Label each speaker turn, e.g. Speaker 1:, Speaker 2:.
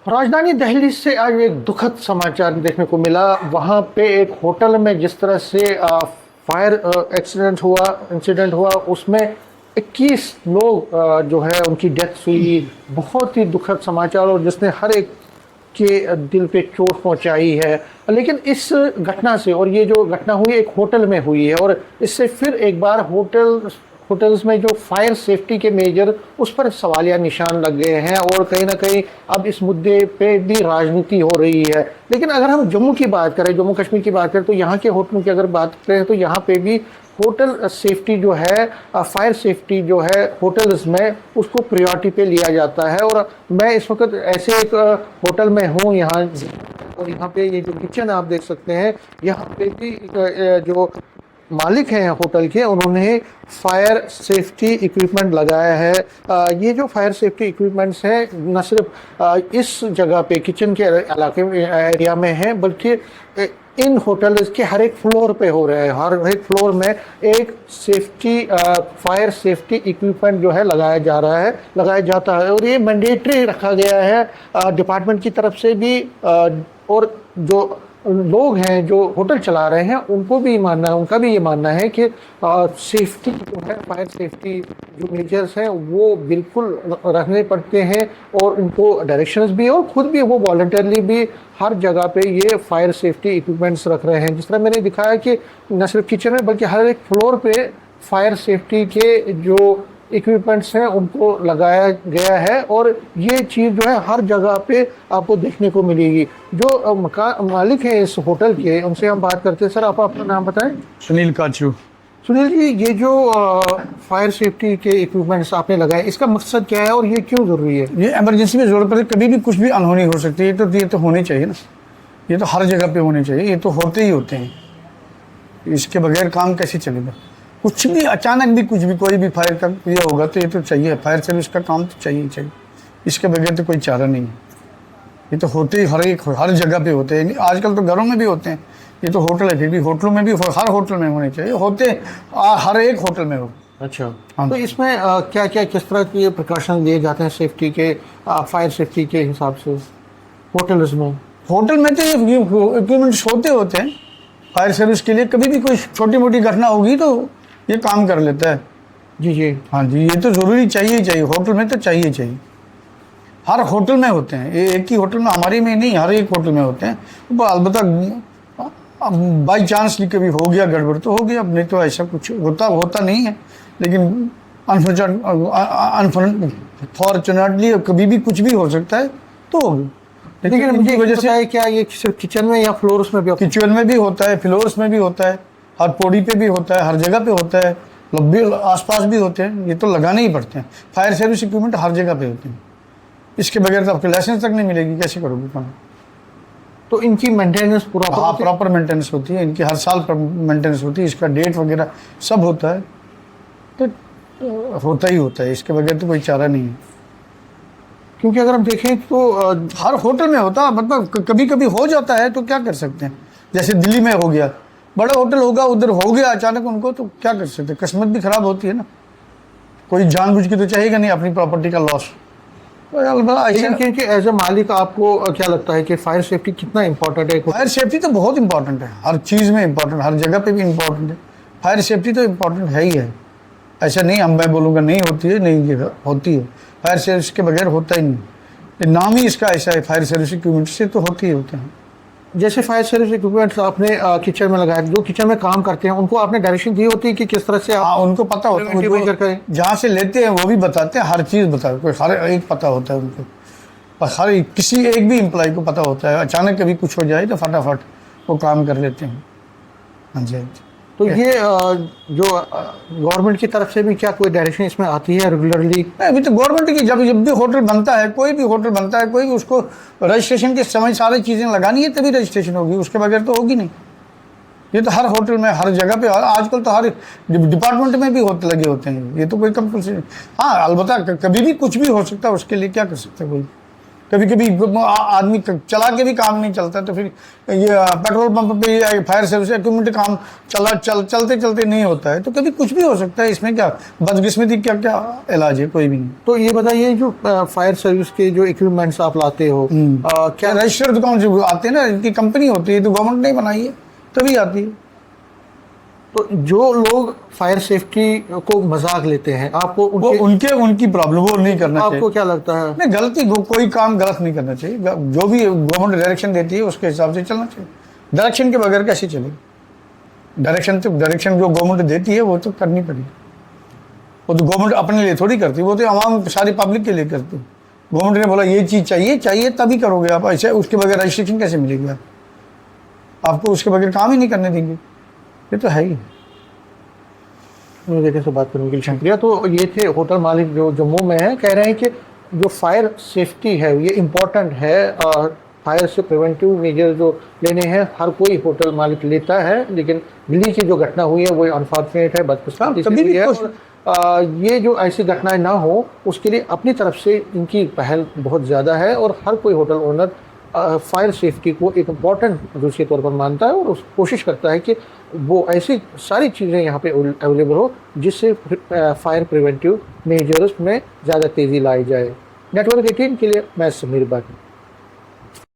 Speaker 1: राजधानी दिल्ली से आज एक दुखद समाचार देखने को मिला। वहाँ पे एक होटल में जिस तरह से फायर इंसिडेंट हुआ उसमें 21 लोग जो है उनकी डेथ हुई। बहुत ही दुखद समाचार और जिसने हर एक के दिल पे चोट पहुंचाई है। लेकिन इस घटना से, और ये जो घटना हुई एक होटल में हुई है, और इससे फिर एक बार होटल्स में जो फायर सेफ्टी के मेजर उस पर सवालिया निशान लग गए हैं और कहीं ना कहीं अब इस मुद्दे पे भी राजनीति हो रही है। लेकिन अगर हम जम्मू की बात करें, जम्मू कश्मीर की बात करें, तो यहाँ के होटलों की अगर बात करें तो यहाँ पे भी होटल सेफ्टी जो है, फायर सेफ्टी जो है होटल्स में, उसको प्रायोरिटी पे लिया जाता है। और मैं इस वक्त ऐसे एक होटल में हूँ यहाँ, और यहाँ पे ये जो किचन आप देख सकते हैं, यहाँ पे भी जो मालिक हैं होटल के, उन्होंने फायर सेफ्टी इक्विपमेंट लगाया है। ये जो फायर सेफ्टी इक्विपमेंट्स हैं न सिर्फ इस जगह पे किचन के इलाके में एरिया में हैं, बल्कि इन होटल्स के हर एक फ्लोर पे हो रहे हैं। हर एक फ्लोर में एक फायर सेफ्टी इक्विपमेंट जो है लगाया जाता है, और ये मैंडेटरी रखा गया है डिपार्टमेंट की तरफ से भी। और जो लोग हैं जो होटल चला रहे हैं उनका भी ये मानना है कि सेफ्टी जो है, फायर सेफ्टी जो मेजर्स हैं वो बिल्कुल रखने पड़ते हैं, और उनको डायरेक्शंस भी और खुद भी वो वॉलंटियरली भी हर जगह पे ये फायर सेफ्टी इक्विपमेंट्स रख रहे हैं। जिस तरह मैंने दिखाया कि न सिर्फ किचन में बल्कि हर एक फ्लोर पे फायर सेफ्टी के जो इक्विपमेंट्स हैं उनको लगाया गया है, और ये चीज़ जो है हर जगह पे आपको देखने को मिलेगी। जो मालिक हैं इस होटल के, उनसे हम बात करते हैं। सर, आप अपना नाम बताएं।
Speaker 2: सुनील काचू।
Speaker 1: सुनील जी, ये जो फायर सेफ्टी के इक्विपमेंट्स आपने लगाए, इसका मकसद क्या है और ये क्यों ज़रूरी है?
Speaker 2: ये इमरजेंसी में ज़रूरत पड़े, कभी भी कुछ भी अनहोनी हो सकती है, ये तो होने चाहिए ना। ये तो हर जगह पे होने चाहिए, ये तो होते ही होते हैं। इसके बगैर काम कैसे चलेगा? कुछ भी अचानक भी कुछ भी कोई भी फायर का ये होगा तो ये तो चाहिए, फायर सर्विस का काम तो चाहिए ही चाहिए। इसके बगैर तो कोई चारा नहीं है। ये तो होते ही हर जगह पे होते हैं। आजकल तो घरों में भी होते हैं, ये तो होटल है, फिर भी होटलों में भी, हर होटल में होने चाहिए। होते हर एक होटल में हो।
Speaker 1: अच्छा,
Speaker 2: हाँ।
Speaker 1: तो इसमें किस तरह के प्रिकॉशन लिए जाते हैं सेफ्टी के, फायर सेफ्टी के हिसाब से होटल्स में?
Speaker 2: होटल में तो ये इक्विपमेंट्स होते हैं फायर सर्विस के लिए। कभी भी कोई छोटी मोटी घटना होगी तो ये काम कर लेता है।
Speaker 1: जी जी,
Speaker 2: हाँ जी, ये तो ज़रूरी चाहिए ही चाहिए, होटल में तो चाहिए चाहिए। हर होटल में होते हैं, ये एक ही होटल में, हमारी में नहीं, हर एक होटल में होते हैं। अलबत्ता बाई चांस कभी हो गया गड़बड़ तो हो गया, अब नहीं तो ऐसा कुछ होता नहीं है। लेकिन अनफॉर्चुनेटली कभी भी कुछ भी हो सकता है तो होगी।
Speaker 1: लेकिन मुझे वजह से क्या ये सिर्फ किचन में या फ्लोर्स में भी?
Speaker 2: किचन में भी होता है, फ्लोर्स में भी होता है, हर पौड़ी पे भी होता है, हर जगह पे होता है, लब्बी आसपास भी होते हैं। ये तो लगाने ही पड़ते हैं। फायर सर्विस इक्विपमेंट हर जगह पे होते हैं। इसके बगैर तो आपके लाइसेंस तक नहीं मिलेगी, कैसे करोगे काम?
Speaker 1: तो इनकी मेंटेनेंस
Speaker 2: प्रॉपर मेंटेनेंस होती है, इनकी हर साल मेंटेनेंस होती है, इसका डेट वगैरह सब होता है। तो होता ही होता है, इसके बगैर तो कोई चारा नहीं है।
Speaker 1: क्योंकि अगर हम देखें तो
Speaker 2: हर होटल में होता, मतलब कभी कभी हो जाता है तो क्या कर सकते हैं। जैसे दिल्ली में हो गया, बड़ा होटल होगा, उधर हो गया अचानक उनको, तो क्या कर सकते हैं। किस्मत भी खराब होती है ना, कोई जानबूझ के तो चाहेगा नहीं अपनी प्रॉपर्टी का लॉस।
Speaker 1: क्योंकि एज ए मालिक आपको क्या लगता है कि फायर सेफ्टी कितना इंपॉर्टेंट है?
Speaker 2: फायर सेफ्टी तो बहुत इंपॉर्टेंट है, हर चीज़ में इंपॉर्टेंट, हर जगह पे भी इंपॉर्टेंट है। फायर सेफ्टी तो इंपॉर्टेंट है ही है, ऐसा नहीं मैं बोलूँगा नहीं होती है, नहीं होती है। फायर सर्विस के बगैर होता ही नहीं, नाम ही इसका ऐसा है, फायर सर्विस इक्विपमेंट से तो होते हैं।
Speaker 1: जैसे फायर सर्विस इक्विपमेंट्स आपने किचन में लगाया, जो किचन में काम करते हैं उनको आपने डायरेक्शन दी होती है कि किस तरह से आप?
Speaker 2: उनको पता होता है, जहाँ से लेते हैं वो भी बताते हैं, हर चीज़ बताते हैं, हर एक पता होता है उनको। पर हर किसी एक भी एम्प्लॉय को पता होता है, अचानक कभी कुछ हो जाए तो फटाफट वो काम कर लेते हैं। हाँ जी।
Speaker 1: तो ये जो गवर्नमेंट की तरफ से भी क्या कोई डायरेक्शन इसमें आती है रेगुलरली?
Speaker 2: अभी तो गवर्नमेंट की जब भी होटल बनता है, कोई भी होटल बनता है, कोई उसको रजिस्ट्रेशन के समय सारी चीज़ें लगानी है तभी रजिस्ट्रेशन होगी, उसके बगैर तो होगी नहीं। ये तो हर होटल में, हर जगह पे, आजकल तो हर डिपार्टमेंट में भी लगे होते हैं। ये तो कोई कंपल्सरी। हाँ, अलबत्ता कभी भी कुछ भी हो सकता है, उसके लिए क्या कर सकता है कोई। कभी कभी आदमी चला के भी काम नहीं चलता, तो फिर ये पेट्रोल पंप पे या फायर सर्विस इक्विपमेंट काम चलते चलते नहीं होता है, तो कभी कुछ भी हो सकता है। इसमें क्या बदकिस्मती, क्या क्या इलाज है, कोई भी नहीं।
Speaker 1: तो ये बताइए, जो फायर सर्विस के जो इक्विपमेंट्स आप लाते हो,
Speaker 2: क्या रजिस्टर्ड दुकान से आते हैं ना, इनकी कंपनी होती है, तो गवर्नमेंट ने बनाई है तभी आती है।
Speaker 1: तो जो लोग फायर सेफ्टी को मजाक लेते हैं, आपको
Speaker 2: वो उनकी प्रॉब्लम, वो नहीं करना चाहिए।
Speaker 1: आपको क्या लगता है?
Speaker 2: नहीं, गलती कोई काम गलत नहीं करना चाहिए। जो भी गवर्नमेंट डायरेक्शन देती है उसके हिसाब से चलना चाहिए। डायरेक्शन के बगैर कैसे चलेगी? डायरेक्शन जो गवर्नमेंट देती है वो तो करनी पड़ेगी। वो तो गवर्नमेंट अपने लिए थोड़ी करती, वो तो आवाम सारी पब्लिक के लिए करती। गवर्नमेंट ने बोला ये चीज़ चाहिए तभी करोगे आप, ऐसे उसके बगैर रजिस्ट्रेशन कैसे मिलेगी? आपको उसके बगैर काम ही नहीं करने देंगे, ये तो है ही।
Speaker 1: मुझे से बात करने के लिए शुक्रिया। तो ये थे होटल मालिक जो जम्मू में है, कह रहे हैं कि जो फायर सेफ्टी है ये इम्पोर्टेंट है, और फायर से प्रिवेंटिव मेजर जो लेने हैं हर कोई होटल मालिक लेता है, लेकिन दिल्ली की जो घटना हुई है वो अनफॉर्चुनेट है, बदकिस्मती से हुई है। और ये जो ऐसी घटनाएं ना हो उसके लिए अपनी तरफ से इनकी पहल बहुत ज़्यादा है, और हर कोई होटल ओनर फायर सेफ्टी को एक इम्पॉर्टेंट दूसरे तौर पर मानता है, और कोशिश करता है कि वो ऐसी सारी चीज़ें यहाँ पे अवेलेबल हो जिससे फायर प्रिवेंटिव मेजर्स में ज़्यादा तेज़ी लाई जाए। नेटवर्क 18 के लिए मैं समीर बाकी।